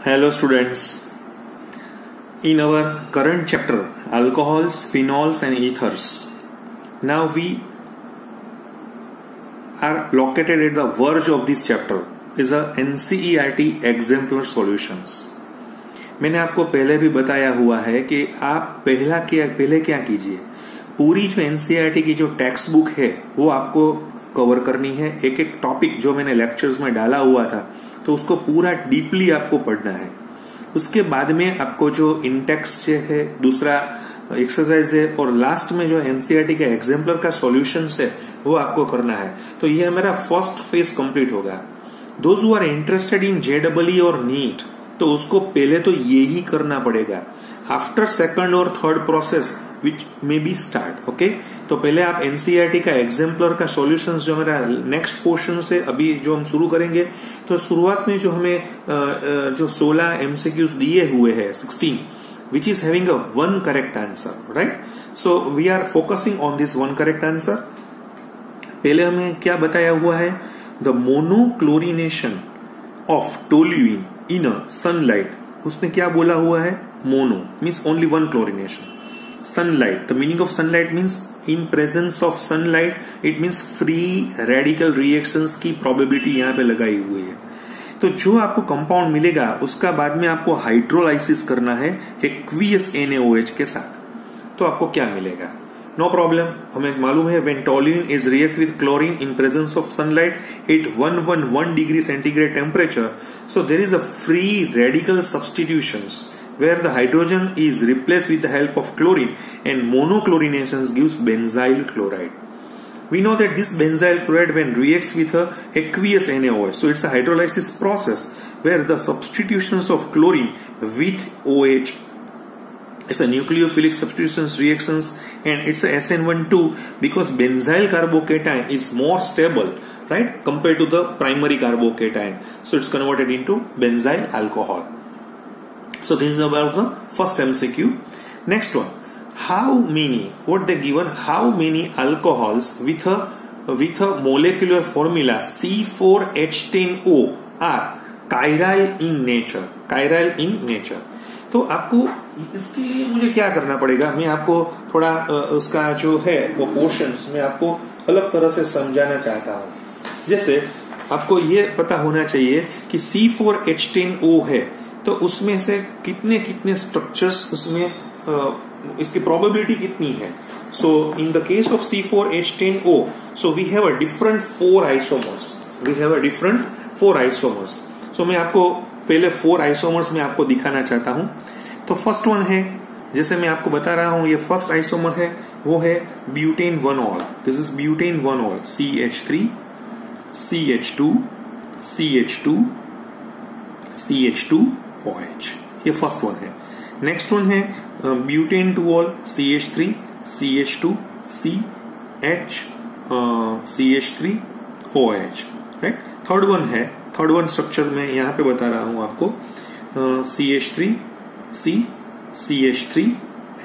Hello students. In our current chapter, alcohols, phenols and ethers. Now we are located at the verge of this chapter is a NCERT exemplar solutions. मैंने आपको पहले भी बताया हुआ है कि आप पहले क्या कीजिए, पूरी जो NCERT की जो टेक्स्ट बुक है वो आपको कवर करनी है। एक एक टॉपिक जो मैंने लेक्चर्स में डाला हुआ था तो उसको पूरा डीपली आपको पढ़ना है। उसके बाद में आपको जो इंटेक्स है, दूसरा एक्सरसाइज है और लास्ट में जो एनसीईआरटी का एग्जाम्पलर का सॉल्यूशंस है वो आपको करना है। तो ये मेरा फर्स्ट फेज कंप्लीट होगा। Those who are interested in JEE और नीट तो उसको पहले तो ये ही करना पड़ेगा। आफ्टर सेकंड और third process which may be start okay. तो पहले आप एनसीईआरटी का एग्जाम्पलर का सॉल्यूशंस जो मेरा नेक्स्ट पोर्शन से अभी जो हम शुरू करेंगे, तो शुरुआत में जो हमें जो 16 एमसीक्यूज दिए हुए हैं 16 which is having a one correct answer, right. So we are focusing on this one correct answer. पहले हमें क्या बताया हुआ है, the monochlorination of toluene in a sunlight. उसमें क्या बोला हुआ है, mono means only one chlorination. Sunlight, the meaning of sunlight means in presence of sunlight, it means free radical reactions की probability यहाँ पे लगाई हुई है। तो जो आपको कंपाउंड मिलेगा उसका बाद में आपको हाइड्रोलाइसिस करना है एक्वियस NaOH के साथ। तो आपको क्या मिलेगा, नो प्रॉब्लम, हमें मालूम है when toluene is react with chlorine in presence of sunlight at 111 degree centigrade temperature, so there is a free radical substitutions where the hydrogen is replaced with the help of chlorine and monochlorination gives benzyl chloride. We know that this benzyl chloride when reacts with a aqueous NaOH, so it's a hydrolysis process where the substitutions of chlorine with OH, it's a nucleophilic substitutions reactions and it's a SN12 because benzyl carbocation is more stable, right, compared to the primary carbocation, so it's converted into benzyl alcohol. So this is about the first MCQ. Next one, how many, what they given, how many alcohols with a molecular formula C4H10O are chiral in nature, chiral in nature. तो आपको इसके लिए मुझे क्या करना पड़ेगा, मैं आपको थोड़ा उसका जो है वो पोर्शंस में आपको अलग तरह से समझाना चाहता हूँ। जैसे आपको ये पता होना चाहिए कि C4H10O है तो उसमें से कितने कितने स्ट्रक्चर्स उसमें इसकी प्रोबेबिलिटी कितनी है। So in the case of C4H10O, so we have a different 4 isomers, so मैं आपको पहले 4 आइसोमर्स में आपको दिखाना चाहता हूं। तो फर्स्ट वन है, जैसे मैं आपको बता रहा हूं, ये फर्स्ट आइसोमर है वो है ब्यूटेन 1ऑल। दिस इज ब्यूटेन 1ऑल, CH3 CH2 CH2 CH2 OH, ये फर्स्ट वन है। नेक्स्ट वन है ब्यूटेन 2ऑल, CH3 CH2 CH CH3 OH, right. Third one है, थर्ड वन स्ट्रक्चर में यहां पे बता रहा हूं आपको, CH3 C CH3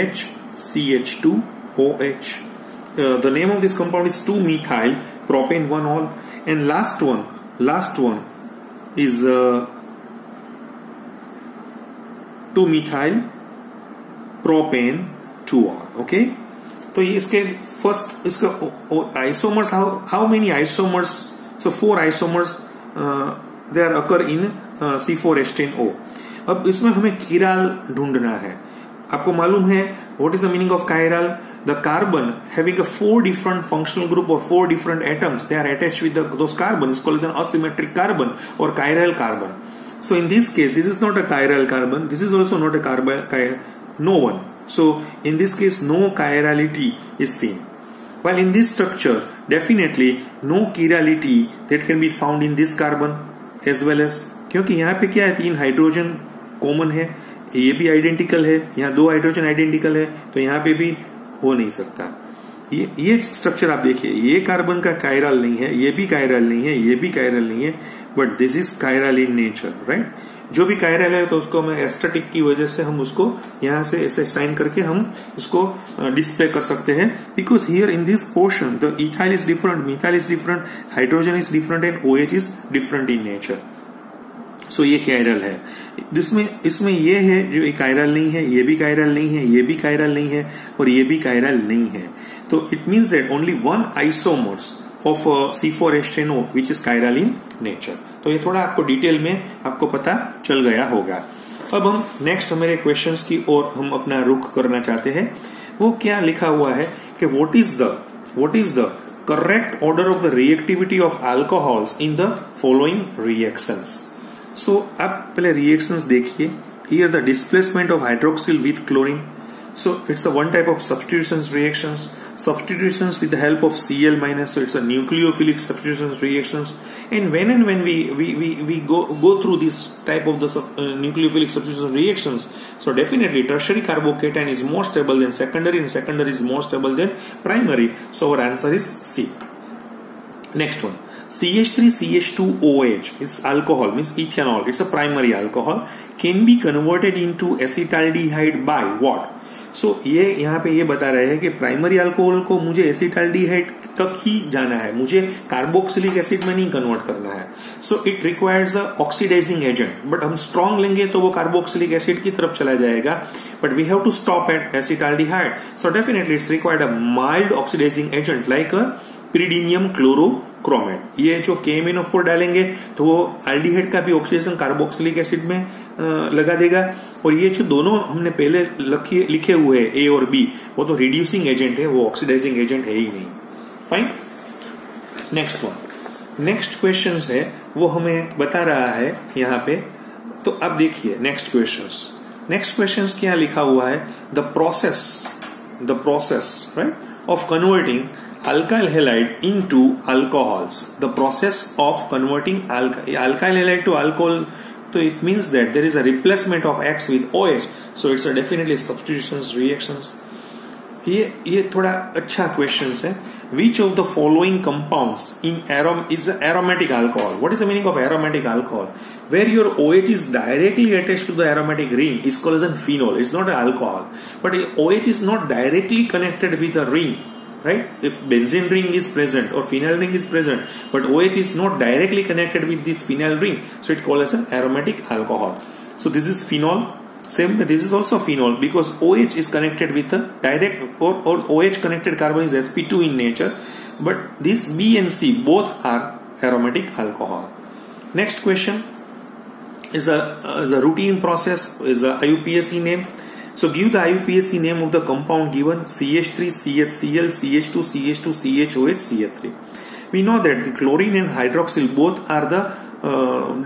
H CH2 OH. The name of this compound is 2-methyl propane 1-ol and last one is 2-methyl propane 2-ol, okay. तो ये इसके फर्स्ट इसका isomers, how many isomers, so 4 isomers they are occur in C4H10O। अब इसमें हमें कीराल ढूंढना है। आपको मालूम है what is the meaning of chiral, the carbon having a 4 different functional group or 4 different atoms, they are attached with those carbon is called as an asymmetric carbon or chiral carbon. So in this case, this is not a chiral carbon, this is also not a carbon, no one. So in this case, no chirality is seen. While in this structure, definitely no chirality that can be found in this carbon as well as, क्योंकि यहाँ पे क्या है, 3 hydrogen common है, ये भी identical है, यहाँ 2 हाइड्रोजन आइडेंटिकल है, तो यहाँ पे भी हो नहीं सकता। ये स्ट्रक्चर आप देखिए, ये कार्बन का कायरल नहीं है, ये भी कायरल नहीं है, ये भी कायरल नहीं है, but this is chiral in nature, right. जो भी कायरल है तो उसको हम एस्थेटिक की वजह से हम उसको यहां से ऐसे साइन करके हम उसको डिस्प्ले कर सकते हैं, because here in this portion the ethyl is different, methyl is different, hydrogen is different and OH is different in nature. So ये कायरल है। इसमें ये है जो कायरल नहीं है, ये भी कायरल नहीं है, ये भी कायरल नहीं है और ये भी कायरल नहीं है। तो it means that only one isomers of C4H10O which is chiral in nature. तो ये थोड़ा आपको डिटेल में आपको पता चल गया होगा। अब हम नेक्स्ट मेरे क्वेश्चंस की ओर हम अपना रुख करना चाहते हैं। वो क्या लिखा हुआ है कि what is the correct order of the reactivity of alcohols in the following reactions. So आप पहले रिएक्शंस देखिए। Here the displacement of hydroxyl with chlorine. So it's a one type of substitutions reactions with the help of Cl minus. So it's a nucleophilic substitutions reactions. And when we go through this type of the nucleophilic substitution reactions, so definitely tertiary carbocation is more stable than secondary, and secondary is more stable than primary. So our answer is C. Next one. CH3CH2OH, it's alcohol, means ethanol, it's a primary alcohol, can be converted into acetaldehyde by what? So ये यहाँ पे ये बता रहे हैं कि primary alcohol को मुझे एसिटाल्डिहाइड तक ही जाना है, मुझे कार्बोक्सिलिक एसिड में नहीं कन्वर्ट करना है। So it requires a oxidising agent, but हम स्ट्रॉन्ग लेंगे तो वो कार्बोक्सिलिक एसिड की तरफ चला जाएगा, but we have to stop at acetaldehyde. So definitely it's required a mild oxidising agent like pyridinium chlorochromate. ये जो KMnO4 डालेंगे तो वो एल्डिहाइड का भी ऑक्सीडेशन कार्बोक्सिलिक एसिड में लगा देगा, और ये जो दोनों हमने पहले लिखे हुए हैं A और B, वो तो रिड्यूसिंग एजेंट है, वो ऑक्सीडाइजिंग एजेंट है ही नहीं। फाइन। नेक्स्ट क्वेश्चन है वो हमें बता रहा है यहाँ पे। तो अब देखिए नेक्स्ट क्वेश्चन क्या लिखा हुआ है। The process right of converting alkyl halide into alcohols. The process of converting alkyl halide to alcohol, so it means that there is a replacement of X with OH. So it's a definitely substitutions reactions. ये थोड़ा अच्छा question है। Which of the following compounds is an aromatic alcohol? What is the meaning of aromatic alcohol? Where your OH is directly attached to the aromatic ring is called as a phenol. It's not an alcohol, but OH is not directly connected with the ring. Right? If benzene ring is present or phenyl ring is present, but OH is not directly connected with this phenyl ring, so it called as an aromatic alcohol. So this is phenol. Same way, this is also phenol because OH is connected with the direct or OH connected carbon is sp2 in nature, but this B and C both are aromatic alcohol. Next question is a routine process, is a IUPAC name. So give the IUPAC name of the compound given CH3, CHCl, CH2, CH2, CHOH, CH3. We know that the chlorine and hydroxyl both are the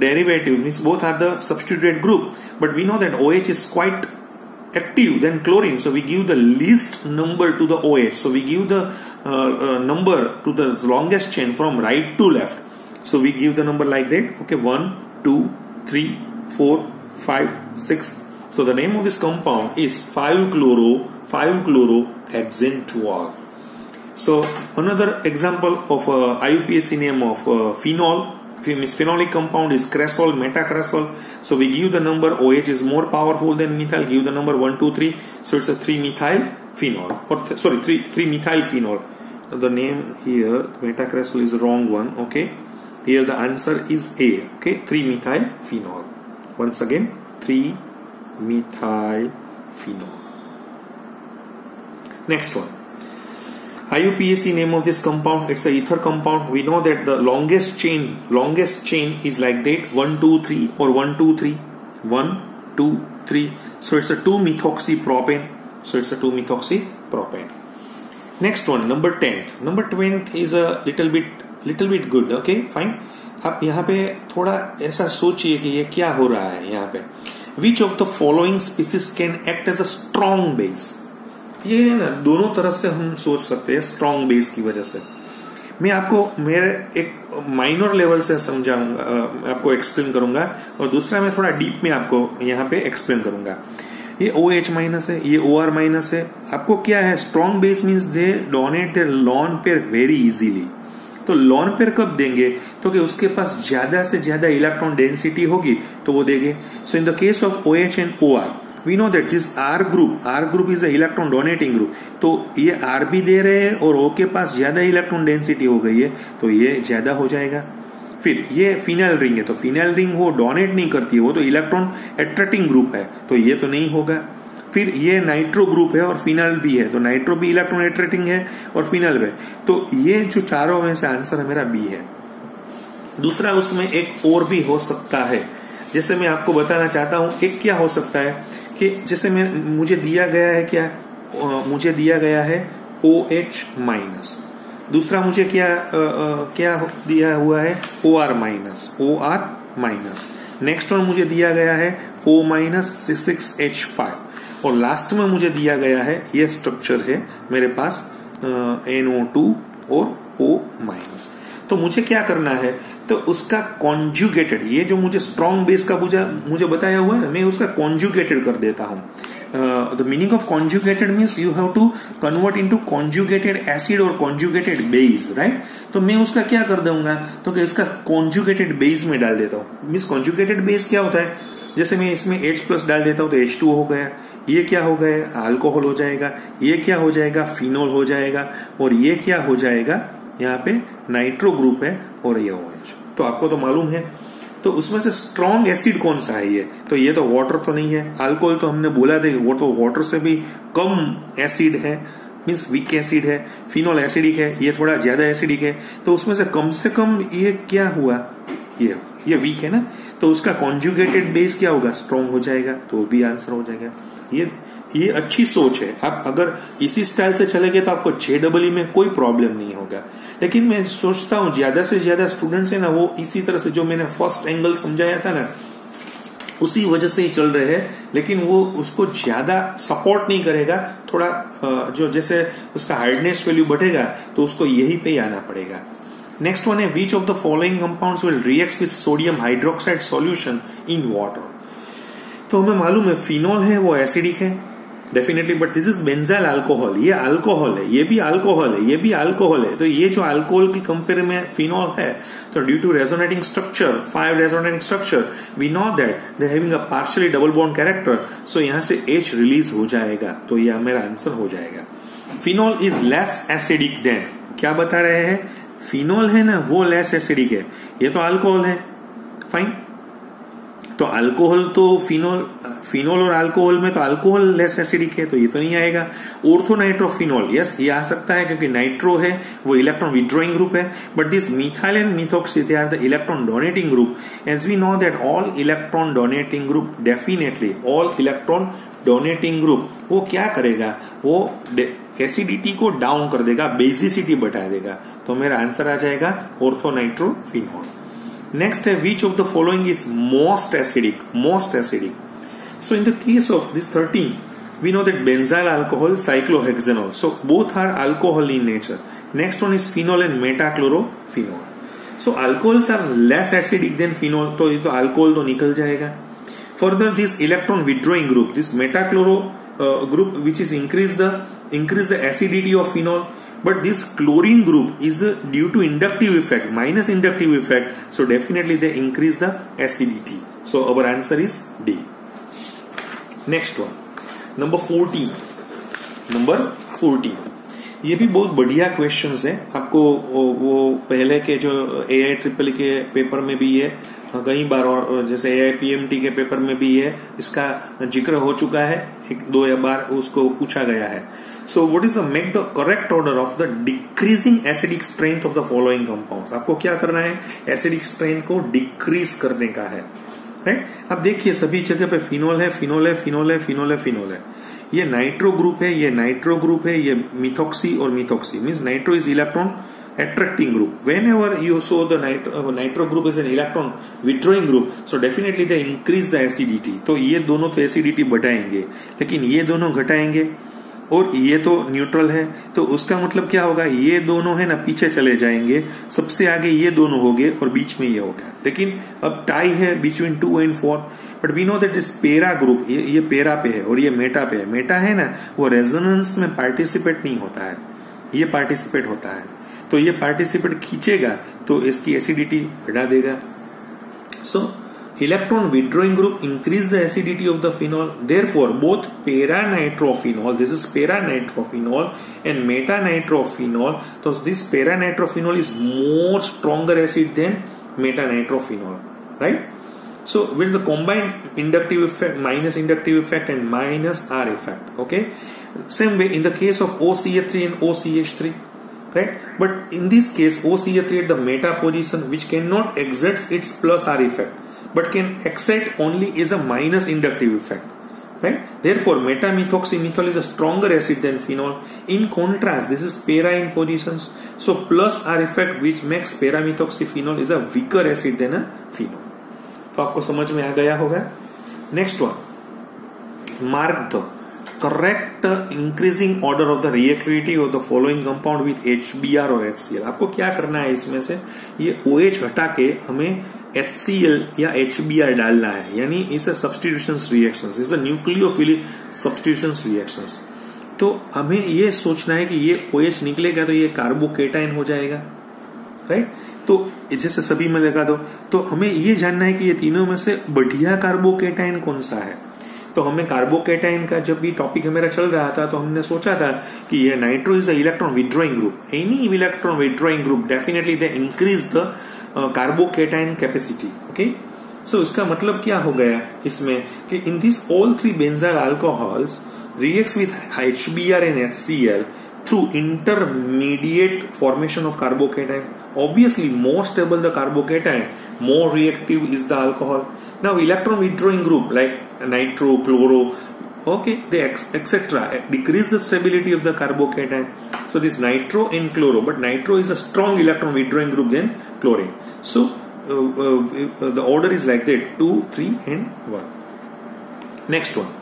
derivative, means both are the substituted group. But we know that OH is quite active than chlorine. So we give the least number to the OH. So we give the number to the longest chain from right to left. So we give the number like that. Okay, 1, 2, 3, 4, 5, 6. So the name of this compound is 5-chlorohexantuol. So another example of IUPAC name of phenol, phenolic compound is cresol, metacresol. So we give the number OH is more powerful than methyl, give the number 1, 2, 3. So it's a 3-methyl phenol, or 3-methyl phenol. The name here metacresol is the wrong one. Okay, here the answer is A. Okay, 3-methyl phenol. Once again, 3-methyl phenol. Next one, IUPAC name of this compound, it's a ether compound. We know that the longest chain is like that, 1, 2, 3 or 1, 2, 3, 1, 2, 3. So it's a 2-methoxypropane. Next one, number 10th is a little bit good. Okay, fine. आप यहाँ पे थोड़ा ऐसा सोचिए कि ये क्या हो रहा है यहाँ पे। Which of the following species can act as a strong base? ये ना दोनों तरफ से हम सोच सकते हैं स्ट्रॉन्ग बेस की वजह से। मैं आपको मेरे एक माइनर लेवल से समझाऊंगा, आपको एक्सप्लेन करूंगा, और दूसरा मैं थोड़ा डीप में आपको यहाँ पे एक्सप्लेन करूंगा। ये OH माइनस है, ये OR माइनस है। आपको क्या है, strong base means they donate there lone pair very easily. तो लोन पेयर कब देंगे, तो कि उसके पास ज्यादा से ज्यादा इलेक्ट्रॉन डेंसिटी होगी तो वो देंगे। So in the case of OH and OR we know that this R group is a electron donating group. तो ये R भी दे रहे हैं और O के पास ज्यादा इलेक्ट्रॉन डेंसिटी हो गई है तो ये ज्यादा हो जाएगा। फिर ये फिनाइल रिंग है, तो फिनाइल रिंग वो डोनेट नहीं करती है, वो तो इलेक्ट्रॉन अट्रैक्टिंग ग्रुप है, तो ये तो नहीं होगा। फिर ये नाइट्रो ग्रुप है और फिनाइल भी है, तो नाइट्रो भी इलेक्ट्रॉन अट्रैक्टिंग है और फिनाइल है, तो ये जो चारों में से आंसर है मेरा बी है। दूसरा उसमें एक और भी हो सकता है, जैसे मैं आपको बताना चाहता हूं, एक क्या हो सकता है कि जैसे मुझे दिया गया है क्या, मुझे दिया गया है OH माइनस, दूसरा मुझे क्या दिया हुआ है OR माइनस, नेक्स्ट वन मुझे दिया गया है O माइनस C6H5 और लास्ट में मुझे दिया गया है ये स्ट्रक्चर है मेरे पास NO2 और O माइनस। तो मुझे क्या करना है, तो उसका कॉन्जुगेटेड, ये जो मुझे स्ट्रॉन्ग बेस का मुझे बताया हुआ है, मैं उसका कॉन्जुगेटेड कर देता हूं। The meaning of conjugated means you have to convert into conjugated acid और कॉन्जुगेटेड बेस, राइट। तो मैं उसका क्या कर दूंगा, तो कि इसका कॉन्जुगेटेड बेस में डाल देता हूं। मीन्स कॉन्जुगेटेड बेस क्या होता है, जैसे मैं इसमें H+ डाल देता हूं तो H2 हो गया, ये क्या हो गया अल्कोहल हो जाएगा, ये क्या हो जाएगा फिनोल हो जाएगा, और ये क्या हो जाएगा यहाँ पे नाइट्रो ग्रुप है और ये OH। तो आपको तो मालूम है, तो उसमें से स्ट्रॉन्ग एसिड कौन सा है, ये तो ये तो वाटर तो नहीं है, अल्कोहल तो हमने बोला था वो तो वाटर से भी कम एसिड है, मीन्स वीक एसिड है। फिनोल एसिडिक है, ये थोड़ा ज्यादा एसिडिक है, तो उसमें से कम ये क्या हुआ, ये वीक है ना, तो उसका कॉन्जुगेटेड बेस क्या होगा, स्ट्रॉन्ग हो जाएगा, तो भी आंसर हो जाएगा। ये अच्छी सोच है। आप अगर इसी स्टाइल से चलेंगे तो आपको JEE में कोई प्रॉब्लम नहीं होगा। लेकिन मैं सोचता हूं ज्यादा से ज्यादा स्टूडेंट्स है ना, वो इसी तरह से जो मैंने फर्स्ट एंगल समझाया था ना, उसी वजह से ही चल रहे हैं, लेकिन वो उसको ज्यादा सपोर्ट नहीं करेगा। थोड़ा जो जैसे उसका हार्डनेस वैल्यू बढ़ेगा तो उसको यही पे ही आना पड़ेगा। नेक्स्ट वन है which of the following compounds will react with sodium hydroxide solution in water. तो हमें मालूम है फिनोल है वो एसिडिक है definitely, but this is benzyl alcohol, ये अल्कोहल है, ये भी अल्कोहल है, ये भी अल्कोहल है। तो ये जो अल्कोहल की कंपेयर में फिनोल है, तो due to resonating structure 5 resonating structure we know that they having a partially double bond character, so यहां से H रिलीज हो जाएगा, तो यह मेरा आंसर हो जाएगा। Phenol is less acidic then, क्या बता रहे हैं, फिनोल है ना वो लेस एसिडिक है, ये तो अल्कोहल है, फाइन। तो अल्कोहल तो फिनोल और अल्कोहल में तो अल्कोहल लेस एसिडिक है, तो ये तो नहीं आएगा। ऑर्थोनाइट्रोफिनोल, यस ये आ सकता है क्योंकि नाइट्रो है वो इलेक्ट्रॉन विड्रॉइंग ग्रुप है, but this methyl and methoxy they are the electron donating group. As we know that all electron donating group, definitely all electron donating group वो क्या करेगा, वो एसिडिटी को डाउन कर देगा, बेसिसिटी बढ़ा देगा, तो मेरा आंसर आ जाएगा ऑर्थोनाइट्रोफिनोल। Next, which of the following is most acidic? Most acidic. So in the case of this 13, we know that benzyl alcohol, cyclohexanol. So both are alcohol in nature. Next one is phenol and metachlorophenol. So alcohols are less acidic than phenol. तो ये तो alcohol तो निकल जाएगा. Further, this electron withdrawing group, this metachloro group, which is increase the acidity of phenol. But this chlorine group is due to inductive effect, minus inductive effect. So definitely they increase the acidity. So our answer is D. Next one, number 14. Number 14. ये भी बहुत बढ़िया questions है। आपको वो पहले के जो AI-EEE के पेपर में भी है, कई बार, और जैसे AI-PMT के पेपर में भी है, इसका जिक्र हो चुका है, 1-2 बार उसको पूछा गया है। So what is the make the correct order of the decreasing acidic strength of the following compounds? आपको क्या करना है, एसिडिक स्ट्रेंथ को डिक्रीज करने का है, राइट। अब देखिए सभी जगह पे फिनोल है, फिनोल है, फिनोल है, फिनोल है, फिनोल है, ये नाइट्रो ग्रुप है, ये नाइट्रो ग्रुप है, ये मिथॉक्सी और methoxy, means nitro is electron attracting group. Whenever you saw the nitro group is an electron withdrawing group, so definitely they increase the acidity. तो ये दोनों तो एसिडिटी बढ़ाएंगे, लेकिन ये दोनों घटाएंगे, और ये तो न्यूट्रल है, तो उसका मतलब क्या होगा, ये दोनों है ना पीछे चले जाएंगे, सबसे आगे ये दोनों हो गए और बीच में ये हो गया। लेकिन अब टाई है between 2 and 4, but we know that this para group, ये पेरा पे है और ये मेटा पे है। मेटा है ना वो रेजोनेंस में पार्टिसिपेट नहीं होता है, ये पार्टिसिपेट होता है, तो ये पार्टिसिपेट खींचेगा तो इसकी एसिडिटी बढ़ा देगा। सो electron withdrawing group increase the acidity of the phenol, therefore both para-nitrophenol, this is para-nitrophenol, and meta-nitrophenol, so this para-nitrophenol is more stronger acid than metanitrophenol, right? So with the combined inductive effect, minus inductive effect and minus R effect, okay? Same way in the case of OCH3 and OCH3, right? But in this case, OCH3 at the meta position, which cannot exert its plus R effect, but can exert only is a minus inductive effect, right? Therefore, metamethoxymethyl is a stronger acid than phenol. In contrast, this is para in positions, so plus R effect, which makes paramethoxyphenol is a weaker acid than a phenol. तो आपको समझ में आ गया होगा. Next one, mark the correct increasing order of the reactivity of the following compound with HBr और HCl. आपको क्या करना है इसमें से, ये OH हटा के हमें HCl या HBr डालना है, यानी इस सब्स्टिट्यूशन रिएक्शंस, इस न्यूक्लियोफिलिक सब्स्टिट्यूशन रिएक्शंस. तो हमें ये सोचना है कि ये OH निकलेगा तो ये कार्बोकेटाइन हो जाएगा, राइट? तो जैसे सभी में लगा दो, तो हमें ये जानना है कि ये तीनों में से बढ़िया कार्बोकेटाइन कौन सा है. तो हमें कार्बोकेटाइन का जब भी टॉपिक मेरा चल रहा था तो हमने सोचा था कि ये nitro is a electron withdrawing group. Any electron withdrawing group definitely they increase the carbocation capacity. Okay, so इसका मतलब क्या हो गया इसमें कि in this all three benzyl alcohols reacts with HBr and HCl through intermediate formation of carbocation. Obviously, more stable the carbocation, more reactive is the alcohol. Now, electron withdrawing group like nitro, chloro, okay, they etc. decrease the stability of the carbocation. So this nitro and chloro, but nitro is a strong electron withdrawing group than chlorine. So the order is like that: 2, 3, and 1. Next one.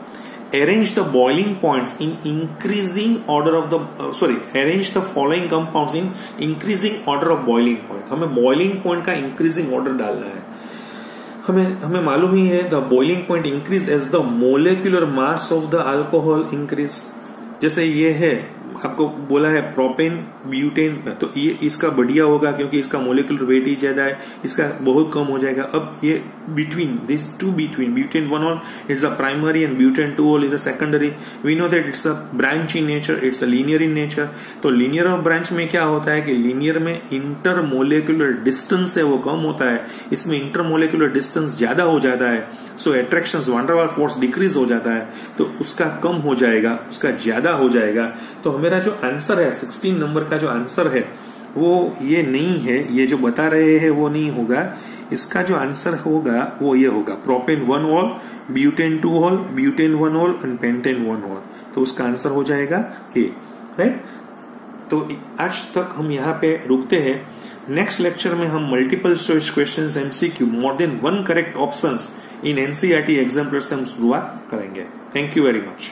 Arrange the boiling points in increasing order of the arrange the following compounds in increasing order of boiling point. हमें boiling point का increasing order डालना है. हमें मालूम ही है the boiling point increase as the molecular mass of the alcohol increase. जैसे ये है, आपको बोला है प्रोपेन ब्यूटेन, तो ये इसका बढ़िया होगा क्योंकि इसका मोलिकुलर वेट ही ज्यादा है, इसका बहुत कम हो जाएगा. अब ये between this two, between butane 1-ol it's a primary and butane 2-ol is a secondary. We know that it's a branch in nature, it's a linear in nature. तो लीनियर ऑफ ब्रांच में क्या होता है कि linear में inter molecular distance है वो कम होता है, इसमें इंटर मोलिकुलर डिस्टेंस ज्यादा हो जाता है. सो attraction van der Waals force decrease हो जाता है, तो उसका कम हो जाएगा, उसका ज्यादा हो जाएगा. तो मेरा जो आंसर है 16 नंबर का जो आंसर है वो ये नहीं है, ये जो बता रहे हैं वो नहीं होगा. इसका जो आंसर होगा वो ये होगा propane 1-ol, butane 2-ol, butane 1-ol and pentane 1-ol. तो उसका आंसर हो जाएगा ए, राइट? तो आज तक हम यहाँ पे रुकते हैं. नेक्स्ट लेक्चर में हम multiple choice questions, MCQ, more than 1 correct options इन NCERT एग्जाम्पलर से हम शुरुआत करेंगे. Thank you very much.